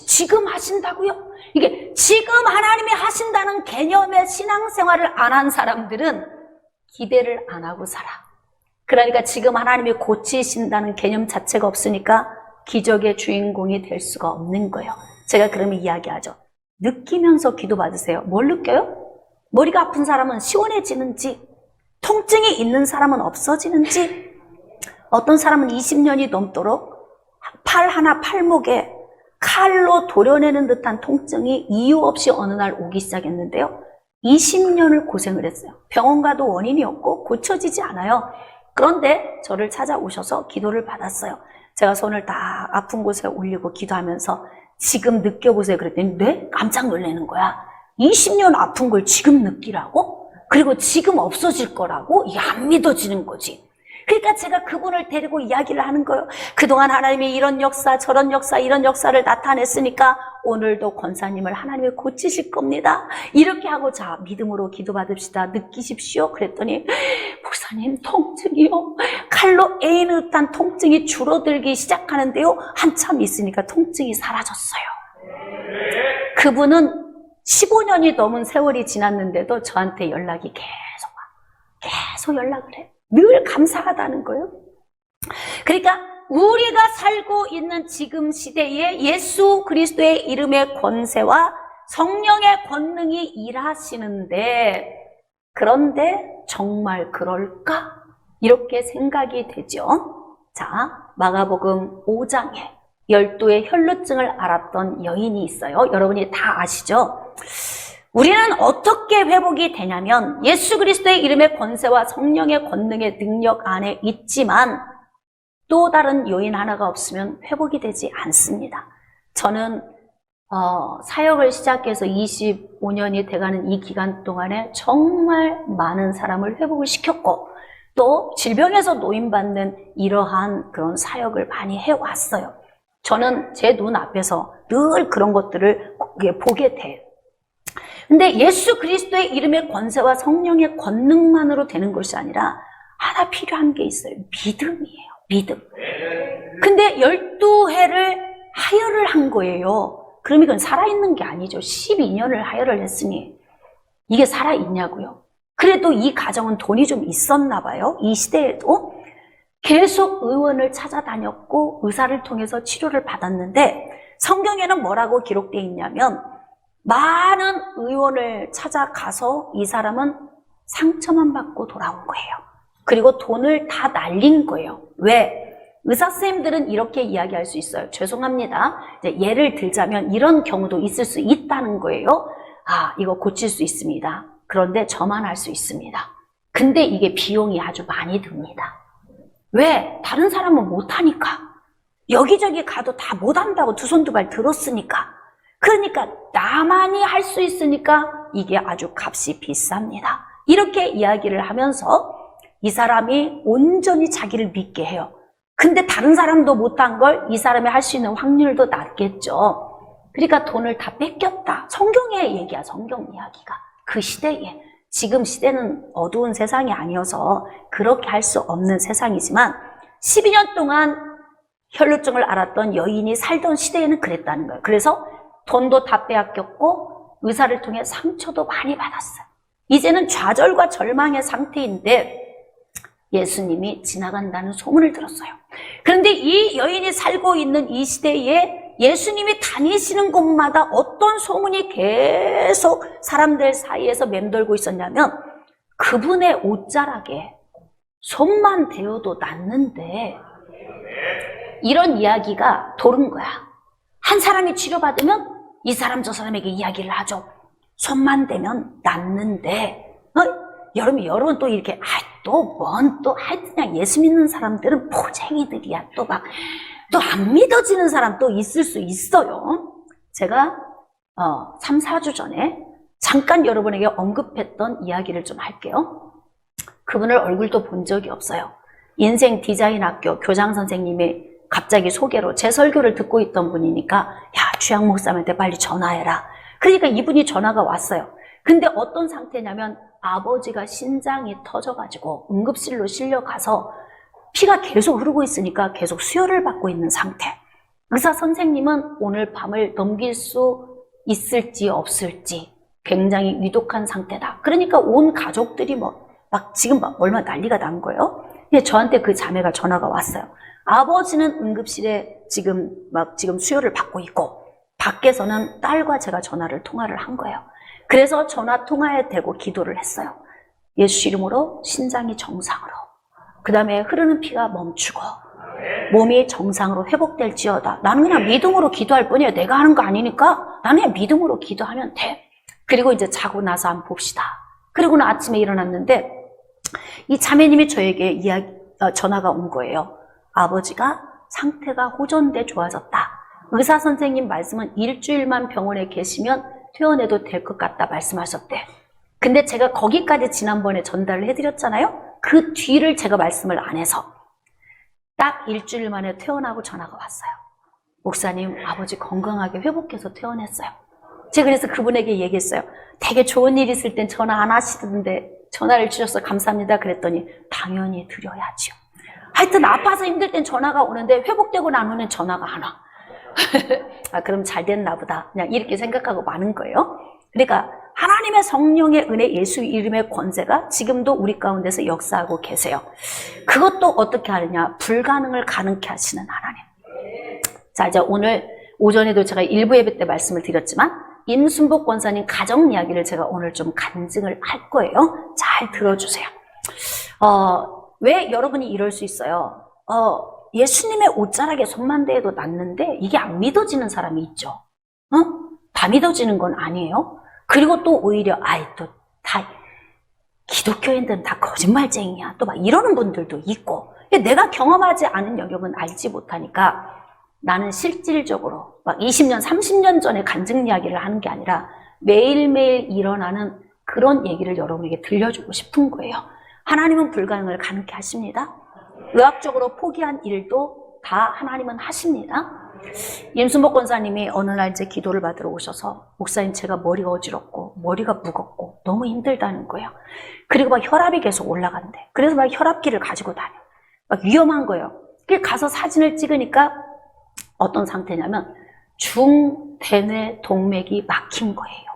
지금 하신다고요? 이게 지금 하나님이 하신다는 개념의 신앙생활을 안 한 사람들은 기대를 안 하고 살아. 그러니까 지금 하나님이 고치신다는 개념 자체가 없으니까 기적의 주인공이 될 수가 없는 거예요. 제가 그러면 이야기하죠. 느끼면서 기도 받으세요. 뭘 느껴요? 머리가 아픈 사람은 시원해지는지, 통증이 있는 사람은 없어지는지, 어떤 사람은 20년이 넘도록 팔 하나 팔목에 칼로 도려내는 듯한 통증이 이유 없이 어느 날 오기 시작했는데요. 20년을 고생을 했어요. 병원 가도 원인이 없고 고쳐지지 않아요. 그런데 저를 찾아오셔서 기도를 받았어요. 제가 손을 다 아픈 곳에 올리고 기도하면서 지금 느껴보세요 그랬더니 네? 깜짝 놀라는 거야. 20년 아픈 걸 지금 느끼라고? 그리고 지금 없어질 거라고? 이게 안 믿어지는 거지. 그러니까 제가 그분을 데리고 이야기를 하는 거예요. 그동안 하나님이 이런 역사, 저런 역사, 이런 역사를 나타냈으니까 오늘도 권사님을 하나님이 고치실 겁니다. 이렇게 하고 자, 믿음으로 기도받읍시다. 느끼십시오. 그랬더니 목사님 통증이요. 칼로 에이는 듯한 통증이 줄어들기 시작하는데요. 한참 있으니까 통증이 사라졌어요. 그분은 15년이 넘은 세월이 지났는데도 저한테 연락이 계속 연락을 해요. 늘 감사하다는 거예요. 그러니까 우리가 살고 있는 지금 시대에 예수 그리스도의 이름의 권세와 성령의 권능이 일하시는데, 그런데 정말 그럴까? 이렇게 생각이 되죠. 자, 마가복음 5장에 12의 혈루증을 앓았던 여인이 있어요. 여러분이 다 아시죠? 우리는 어떻게 회복이 되냐면 예수 그리스도의 이름의 권세와 성령의 권능의 능력 안에 있지만 또 다른 요인 하나가 없으면 회복이 되지 않습니다. 저는 사역을 시작해서 25년이 돼가는 이 기간 동안에 정말 많은 사람을 회복을 시켰고 또 질병에서 노인받는 이러한 그런 사역을 많이 해왔어요. 저는 제 눈앞에서 늘 그런 것들을 보게 돼요. 근데 예수 그리스도의 이름의 권세와 성령의 권능만으로 되는 것이 아니라 하나 필요한 게 있어요. 믿음이에요. 믿음. 근데 12회를 하혈을 한 거예요. 그럼 이건 살아있는 게 아니죠. 12년을 하혈을 했으니 이게 살아있냐고요. 그래도 이 가정은 돈이 좀 있었나 봐요. 이 시대에도 계속 의원을 찾아다녔고 의사를 통해서 치료를 받았는데 성경에는 뭐라고 기록되어 있냐면 많은 의원을 찾아가서 이 사람은 상처만 받고 돌아온 거예요. 그리고 돈을 다 날린 거예요. 왜? 의사 선생님들은 이렇게 이야기할 수 있어요. 죄송합니다. 이제 예를 들자면 이런 경우도 있을 수 있다는 거예요. 아, 이거 고칠 수 있습니다. 그런데 저만 할 수 있습니다. 근데 이게 비용이 아주 많이 듭니다. 왜? 다른 사람은 못하니까. 여기저기 가도 다 못한다고 두 손 두 발 들었으니까. 그러니까 나만이 할 수 있으니까 이게 아주 값이 비쌉니다. 이렇게 이야기를 하면서 이 사람이 온전히 자기를 믿게 해요. 근데 다른 사람도 못한 걸 이 사람이 할 수 있는 확률도 낮겠죠. 그러니까 돈을 다 뺏겼다. 성경의 얘기야, 성경 이야기가. 그 시대에. 지금 시대는 어두운 세상이 아니어서 그렇게 할 수 없는 세상이지만 12년 동안 혈루증을 앓았던 여인이 살던 시대에는 그랬다는 거예요. 그래서 돈도 다 빼앗겼고 의사를 통해 상처도 많이 받았어요. 이제는 좌절과 절망의 상태인데 예수님이 지나간다는 소문을 들었어요. 그런데 이 여인이 살고 있는 이 시대에 예수님이 다니시는 곳마다 어떤 소문이 계속 사람들 사이에서 맴돌고 있었냐면 그분의 옷자락에 손만 대어도 낫는데 이런 이야기가 도는 거야. 한 사람이 치료받으면 이 사람 저 사람에게 이야기를 하죠. 손만 대면 낫는데 여러분 또 이렇게 그냥 예수 믿는 사람들은 포쟁이들이야. 또 막 또 안 믿어지는 사람 또 있을 수 있어요. 제가 3, 4주 전에 잠깐 여러분에게 언급했던 이야기를 좀 할게요. 그분을 얼굴도 본 적이 없어요. 인생 디자인 학교 교장 선생님이 갑자기 소개로 제 설교를 듣고 있던 분이니까 야, 주양 목사님한테 빨리 전화해라. 그러니까 이분이 전화가 왔어요. 근데 어떤 상태냐면 아버지가 신장이 터져가지고 응급실로 실려가서 피가 계속 흐르고 있으니까 계속 수혈을 받고 있는 상태. 의사 선생님은 오늘 밤을 넘길 수 있을지 없을지 굉장히 위독한 상태다. 그러니까 온 가족들이 지금 얼마나 난리가 난 거예요. 근데 저한테 그 자매가 전화가 왔어요. 아버지는 응급실에 지금 수혈을 받고 있고 밖에서는 딸과 제가 통화를 한 거예요. 그래서 전화 통화에 대고 기도를 했어요. 예수 이름으로 신장이 정상으로, 그 다음에 흐르는 피가 멈추고 몸이 정상으로 회복될지어다. 나는 그냥 믿음으로 기도할 뿐이에요. 내가 하는 거 아니니까 나는 그냥 믿음으로 기도하면 돼. 그리고 이제 자고 나서 한번 봅시다. 그리고는 아침에 일어났는데 이 자매님이 저에게 전화가 온 거예요. 아버지가 상태가 호전돼 좋아졌다. 의사 선생님 말씀은 일주일만 병원에 계시면 퇴원해도 될 것 같다 말씀하셨대. 근데 제가 거기까지 지난번에 전달을 해드렸잖아요. 그 뒤를 제가 말씀을 안 해서 딱 일주일 만에 퇴원하고 전화가 왔어요. 목사님, 아버지 건강하게 회복해서 퇴원했어요. 제가 그래서 그분에게 얘기했어요. 되게 좋은 일 있을 땐 전화 안 하시던데 전화를 주셔서 감사합니다 그랬더니 당연히 드려야죠. 하여튼 아파서 힘들 땐 전화가 오는데 회복되고 난 후는 전화가 안 와. 아, 그럼 잘 됐나 보다. 그냥 이렇게 생각하고 마는 거예요. 그러니까 하나님의 성령의 은혜, 예수 이름의 권세가 지금도 우리 가운데서 역사하고 계세요. 그것도 어떻게 하느냐? 불가능을 가능케 하시는 하나님. 자, 이제 오늘 오전에도 제가 일부 예배 때 말씀을 드렸지만 임순복 권사님 가정 이야기를 제가 오늘 좀 간증을 할 거예요. 잘 들어주세요. 왜 여러분이 이럴 수 있어요? 예수님의 옷자락에 손만 대도 낫는데 이게 안 믿어지는 사람이 있죠. 다 믿어지는 건 아니에요. 그리고 또 오히려 다 기독교인들은 다 거짓말쟁이야. 또 막 이러는 분들도 있고. 내가 경험하지 않은 영역은 알지 못하니까 나는 실질적으로 막 20년, 30년 전에 간증 이야기를 하는 게 아니라 매일매일 일어나는 그런 얘기를 여러분에게 들려주고 싶은 거예요. 하나님은 불가능을 가능케 하십니다. 의학적으로 포기한 일도 다 하나님은 하십니다. 임순복 권사님이 어느 날 이제 기도를 받으러 오셔서 목사님 제가 머리가 어지럽고 머리가 무겁고 너무 힘들다는 거예요. 그리고 막 혈압이 계속 올라간대. 그래서 막 혈압기를 가지고 다녀. 막 위험한 거예요. 그래서 가서 사진을 찍으니까 어떤 상태냐면 중대뇌 동맥이 막힌 거예요.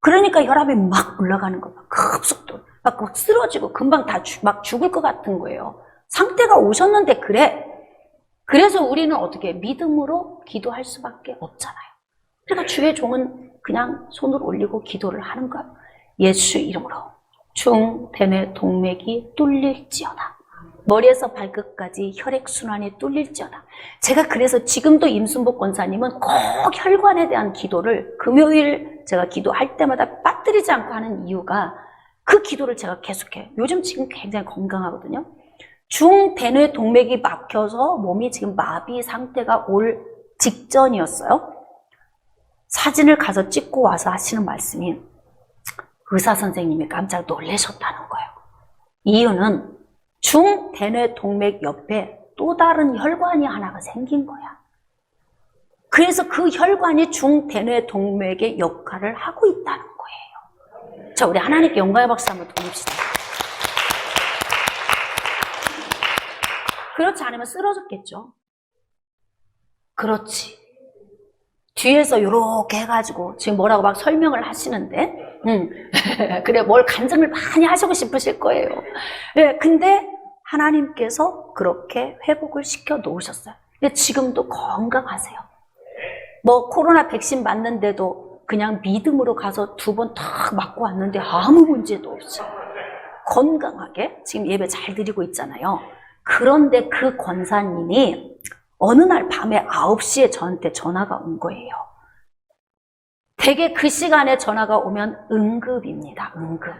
그러니까 혈압이 막 올라가는 거예요. 급속도로. 막 쓰러지고 금방 막 죽을 것 같은 거예요. 상태가 오셨는데 그래. 그래서 우리는 어떻게 믿음으로 기도할 수밖에 없잖아요. 그러니까 주의 종은 그냥 손을 올리고 기도를 하는 거예요. 예수 이름으로 중대뇌 동맥이 뚫릴지어다. 머리에서 발끝까지 혈액순환이 뚫릴지어다. 제가 그래서 지금도 임순복 권사님은 꼭 혈관에 대한 기도를 금요일 제가 기도할 때마다 빠뜨리지 않고 하는 이유가 그 기도를 제가 계속해요. 요즘 지금 굉장히 건강하거든요. 중대뇌 동맥이 막혀서 몸이 지금 마비 상태가 올 직전이었어요. 사진을 가서 찍고 와서 하시는 말씀이 의사 선생님이 깜짝 놀라셨다는 거예요. 이유는 중대뇌 동맥 옆에 또 다른 혈관이 하나가 생긴 거야. 그래서 그 혈관이 중대뇌 동맥의 역할을 하고 있다는 거예요. 자, 우리 하나님께 영광의 박수 한번 돌립시다. 그렇지 않으면 쓰러졌겠죠. 그렇지. 뒤에서 이렇게 해가지고 지금 뭐라고 막 설명을 하시는데 그래 뭘 간증을 많이 하시고 싶으실 거예요. 네, 근데 하나님께서 그렇게 회복을 시켜 놓으셨어요. 근데 지금도 건강하세요. 뭐 코로나 백신 맞는데도 그냥 믿음으로 가서 2번 탁 맞고 왔는데 아무 문제도 없이 건강하게 지금 예배 잘 드리고 있잖아요. 그런데 그 권사님이 어느 날 밤에 9시에 저한테 전화가 온 거예요. 되게 그 시간에 전화가 오면 응급입니다. 응급.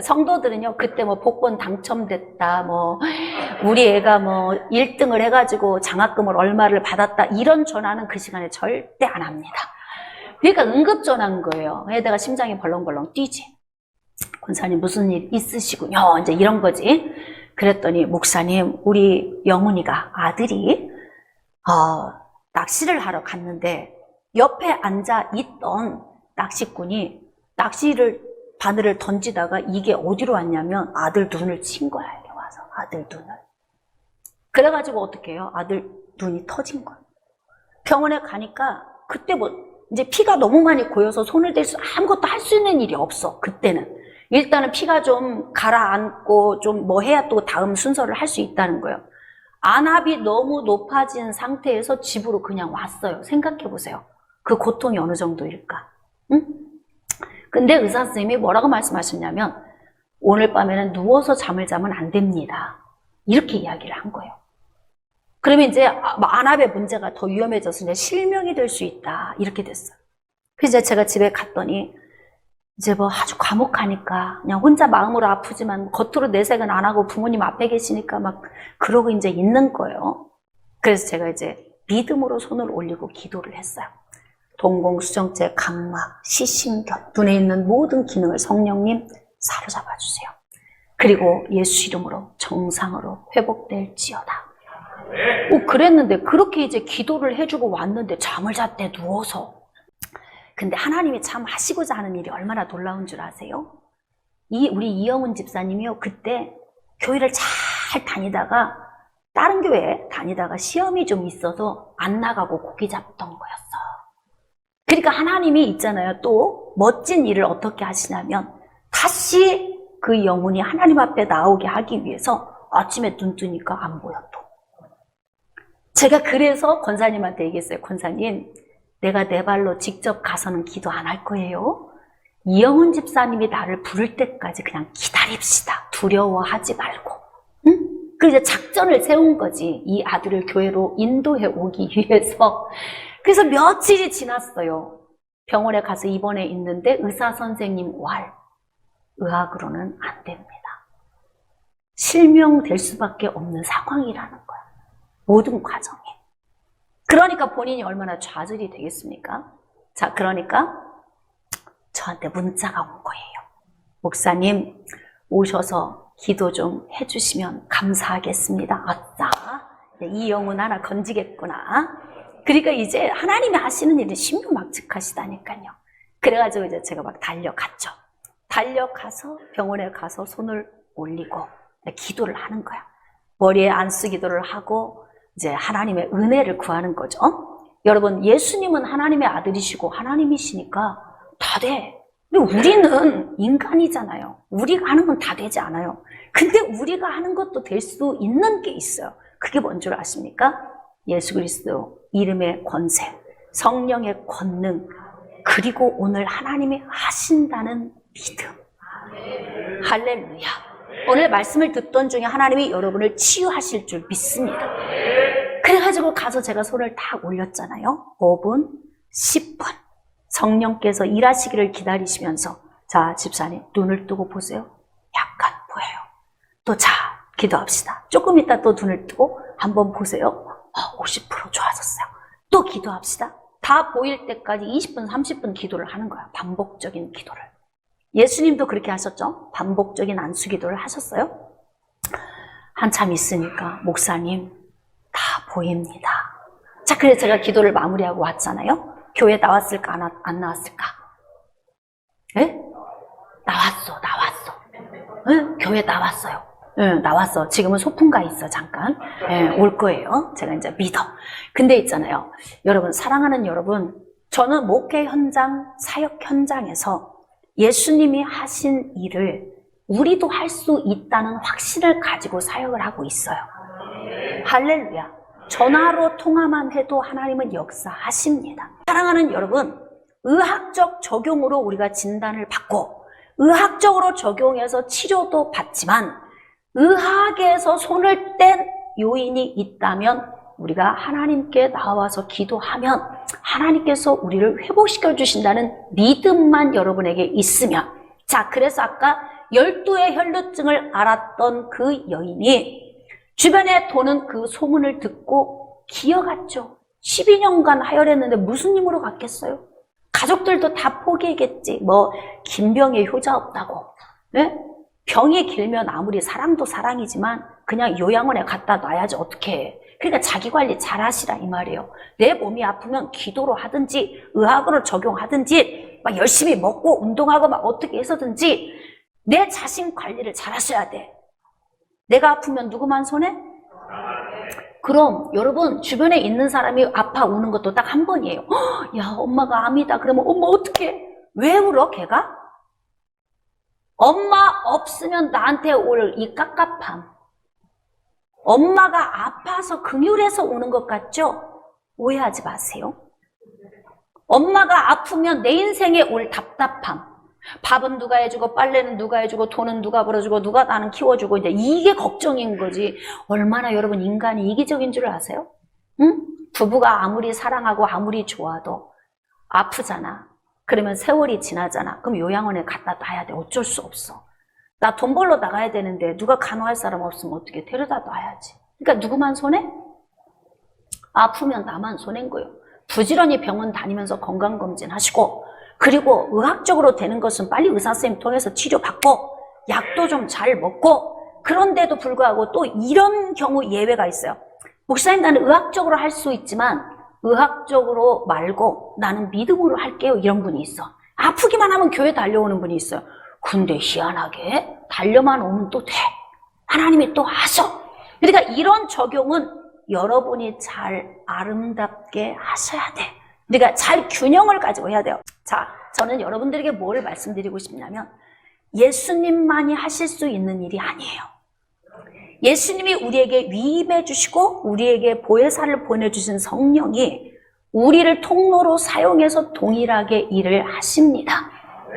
성도들은요, 그때 뭐 복권 당첨됐다, 뭐, 우리 애가 뭐 1등을 해가지고 장학금을 얼마를 받았다, 이런 전화는 그 시간에 절대 안 합니다. 그러니까 응급 전화인 거예요. 내가 심장이 벌렁벌렁 뛰지. 권사님 무슨 일 있으시군요. 이제 이런 거지. 그랬더니 목사님, 우리 영훈이가 아들이 낚시를 하러 갔는데 옆에 앉아 있던 낚시꾼이 낚시를 바늘을 던지다가 이게 어디로 왔냐면 아들 눈을 친 거야. 이렇게 와서 아들 눈을. 그래가지고 어떻게 해요? 아들 눈이 터진 거야. 병원에 가니까 그때 뭐 이제 피가 너무 많이 고여서 손을 댈 수 아무것도 할 수 있는 일이 없어. 그때는 일단은 피가 좀 가라앉고 좀 뭐 해야 또 다음 순서를 할 수 있다는 거예요. 안압이 너무 높아진 상태에서 집으로 그냥 왔어요. 생각해 보세요. 그 고통이 어느 정도일까? 응? 근데 의사 선생님이 뭐라고 말씀하셨냐면 오늘 밤에는 누워서 잠을 자면 안 됩니다. 이렇게 이야기를 한 거예요. 그러면 이제 안압의 문제가 더 위험해져서 이제 실명이 될 수 있다. 이렇게 됐어요. 그래서 제가 집에 갔더니 이제 뭐 아주 과묵하니까 그냥 혼자 마음으로 아프지만 겉으로 내색은 안 하고 부모님 앞에 계시니까 막 그러고 이제 있는 거예요. 그래서 제가 이제 믿음으로 손을 올리고 기도를 했어요. 동공수정체, 각막, 시신경, 눈에 있는 모든 기능을 성령님 사로잡아 주세요. 그리고 예수 이름으로 정상으로 회복될지어다. 그랬는데 그렇게 이제 기도를 해주고 왔는데 잠을 잤대, 누워서. 근데 하나님이 참 하시고자 하는 일이 얼마나 놀라운 줄 아세요? 우리 이영훈 집사님이요, 그때 교회를 잘 다니다가 다른 교회 다니다가 시험이 좀 있어서 안 나가고 고기 잡던 거였어. 그러니까 하나님이 있잖아요, 또 멋진 일을 어떻게 하시냐면 다시 그 영혼이 하나님 앞에 나오게 하기 위해서 아침에 눈 뜨니까 안 보여 또. 제가 그래서 권사님한테 얘기했어요. 권사님, 내가 내 발로 직접 가서는 기도 안 할 거예요. 이영훈 집사님이 나를 부를 때까지 그냥 기다립시다. 두려워하지 말고. 응? 그래서 작전을 세운 거지. 이 아들을 교회로 인도해 오기 위해서. 그래서 며칠이 지났어요. 병원에 가서 입원해 있는데 의사 선생님 의학으로는 안 됩니다. 실명될 수밖에 없는 상황이라는 거야. 모든 과정이. 그러니까 본인이 얼마나 좌절이 되겠습니까? 자, 그러니까 저한테 문자가 온 거예요. 목사님, 오셔서 기도 좀 해주시면 감사하겠습니다. 아싸, 이영혼 하나 건지겠구나. 그러니까 이제 하나님이 하시는 일은 신묘막측하시다니까요. 그래가지고 이제 제가 막 달려갔죠. 달려가서 병원에 가서 손을 올리고 기도를 하는 거야. 머리에 안수 기도를 하고 이제 하나님의 은혜를 구하는 거죠. 여러분, 예수님은 하나님의 아들이시고 하나님이시니까 다 돼. 근데 우리는 인간이잖아요. 우리가 하는 건 다 되지 않아요. 근데 우리가 하는 것도 될 수 있는 게 있어요. 그게 뭔 줄 아십니까? 예수 그리스도 이름의 권세, 성령의 권능, 그리고 오늘 하나님이 하신다는 믿음. 할렐루야. 오늘 말씀을 듣던 중에 하나님이 여러분을 치유하실 줄 믿습니다. 그래가지고 가서 제가 손을 딱 올렸잖아요. 5분, 10분. 성령께서 일하시기를 기다리시면서 자, 집사님 눈을 뜨고 보세요. 약간 보여요. 또 자, 기도합시다. 조금 있다 또 눈을 뜨고 한번 보세요. 50% 좋아졌어요. 또 기도합시다. 다 보일 때까지 20분, 30분 기도를 하는 거야. 반복적인 기도를. 예수님도 그렇게 하셨죠? 반복적인 안수 기도를 하셨어요? 한참 있으니까 목사님 다 보입니다. 자, 그래서 제가 기도를 마무리하고 왔잖아요. 교회 나왔을까 안 나왔을까? 예? 나왔어. 예? 교회 나왔어요. 예, 나왔어. 지금은 소풍 가 있어, 잠깐. 예, 올 거예요. 제가 이제 믿어. 근데 있잖아요. 여러분, 사랑하는 여러분, 저는 목회 현장, 사역 현장에서 예수님이 하신 일을 우리도 할 수 있다는 확신을 가지고 사역을 하고 있어요. 할렐루야. 전화로 통화만 해도 하나님은 역사하십니다. 사랑하는 여러분, 의학적 적용으로 우리가 진단을 받고 의학적으로 적용해서 치료도 받지만 의학에서 손을 뗀 요인이 있다면 우리가 하나님께 나와서 기도하면 하나님께서 우리를 회복시켜 주신다는 믿음만 여러분에게 있으면, 자, 그래서 아까 12의 혈루증을 앓았던 그 여인이 주변에 도는 그 소문을 듣고 기어갔죠. 12년간 하혈했는데 무슨 힘으로 갔겠어요? 가족들도 다 포기했겠지. 뭐 긴병에 효자 없다고. 예? 병이 길면 아무리 사랑도 사랑이지만 그냥 요양원에 갖다 놔야지 어떻게 해. 그러니까 자기 관리 잘 하시라 이 말이에요. 내 몸이 아프면 기도로 하든지 의학으로 적용하든지 막 열심히 먹고 운동하고 막 어떻게 해서든지 내 자신 관리를 잘 하셔야 돼. 내가 아프면 누구만 손해? 그럼 여러분 주변에 있는 사람이 아파 우는 것도 딱 한 번이에요. 야 엄마가 암이다 그러면 엄마 어떡해? 왜 울어 걔가? 엄마 없으면 나한테 올 이 깝깝함. 엄마가 아파서 긍휼해서 오는 것 같죠? 오해하지 마세요. 엄마가 아프면 내 인생에 올 답답함. 밥은 누가 해주고 빨래는 누가 해주고 돈은 누가 벌어주고 누가 나는 키워주고 이제 이게 걱정인 거지. 얼마나 여러분 인간이 이기적인 줄 아세요? 응? 부부가 아무리 사랑하고 아무리 좋아도 아프잖아. 그러면 세월이 지나잖아. 그럼 요양원에 갖다 놔야 돼. 어쩔 수 없어. 나 돈 벌러 나가야 되는데 누가 간호할 사람 없으면 어떻게 데려다 놔야지. 그러니까 누구만 손해? 아프면 나만 손해인 거예요. 부지런히 병원 다니면서 건강검진 하시고 그리고 의학적으로 되는 것은 빨리 의사 선생님 통해서 치료받고 약도 좀 잘 먹고 그런데도 불구하고 또 이런 경우 예외가 있어요. 목사님 나는 의학적으로 할 수 있지만 의학적으로 말고 나는 믿음으로 할게요. 이런 분이 있어. 아프기만 하면 교회 달려오는 분이 있어요. 근데 희한하게 달려만 오면 또 돼. 하나님이 또 하셔. 그러니까 이런 적용은 여러분이 잘 아름답게 하셔야 돼. 그러니까 잘 균형을 가지고 해야 돼요. 자, 저는 여러분들에게 뭘 말씀드리고 싶냐면 예수님만이 하실 수 있는 일이 아니에요. 예수님이 우리에게 위임해 주시고 우리에게 보혜사를 보내주신 성령이 우리를 통로로 사용해서 동일하게 일을 하십니다.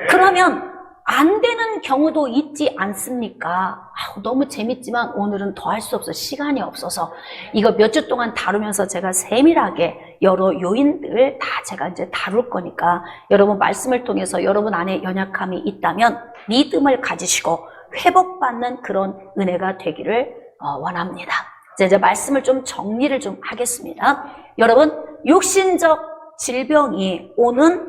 그러면 안 되는 경우도 있지 않습니까? 너무 재밌지만 오늘은 더 할 수 없어. 시간이 없어서. 이거 몇 주 동안 다루면서 제가 세밀하게 여러 요인들 다 제가 이제 다룰 거니까 여러분 말씀을 통해서 여러분 안에 연약함이 있다면 믿음을 가지시고 회복받는 그런 은혜가 되기를 원합니다. 이제 말씀을 좀 정리를 좀 하겠습니다. 여러분 육신적 질병이 오는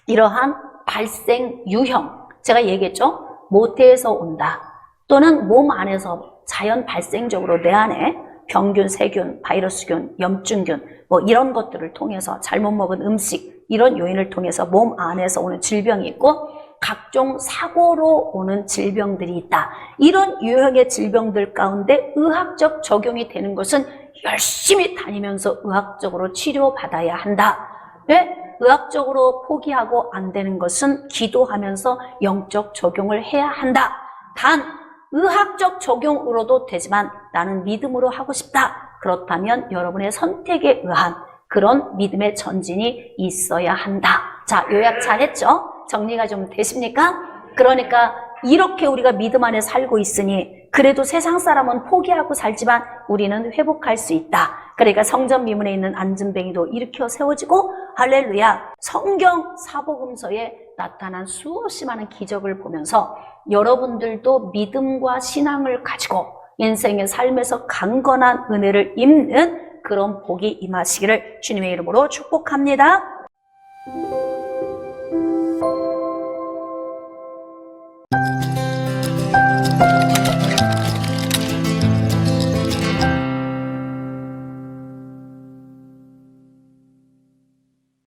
이러한 발생 유형 제가 얘기했죠? 모태에서 온다. 또는 몸 안에서 자연 발생적으로 내 안에 병균, 세균, 바이러스균, 염증균 뭐 이런 것들을 통해서 잘못 먹은 음식 이런 요인을 통해서 몸 안에서 오는 질병이 있고 각종 사고로 오는 질병들이 있다. 이런 유형의 질병들 가운데 의학적 적용이 되는 것은 열심히 다니면서 의학적으로 치료받아야 한다. 왜? 의학적으로 포기하고 안 되는 것은 기도하면서 영적 적용을 해야 한다. 단 의학적 적용으로도 되지만 나는 믿음으로 하고 싶다. 그렇다면 여러분의 선택에 의한 그런 믿음의 전진이 있어야 한다. 자, 요약 잘했죠? 정리가 좀 되십니까? 그러니까 이렇게 우리가 믿음 안에 살고 있으니 그래도 세상 사람은 포기하고 살지만 우리는 회복할 수 있다. 그러니까 성전 미문에 있는 안전뱅이도 일으켜 세워지고 할렐루야 성경 사복음서에 나타난 수없이 많은 기적을 보면서 여러분들도 믿음과 신앙을 가지고 인생의 삶에서 강건한 은혜를 입는 그런 복이 임하시기를 주님의 이름으로 축복합니다.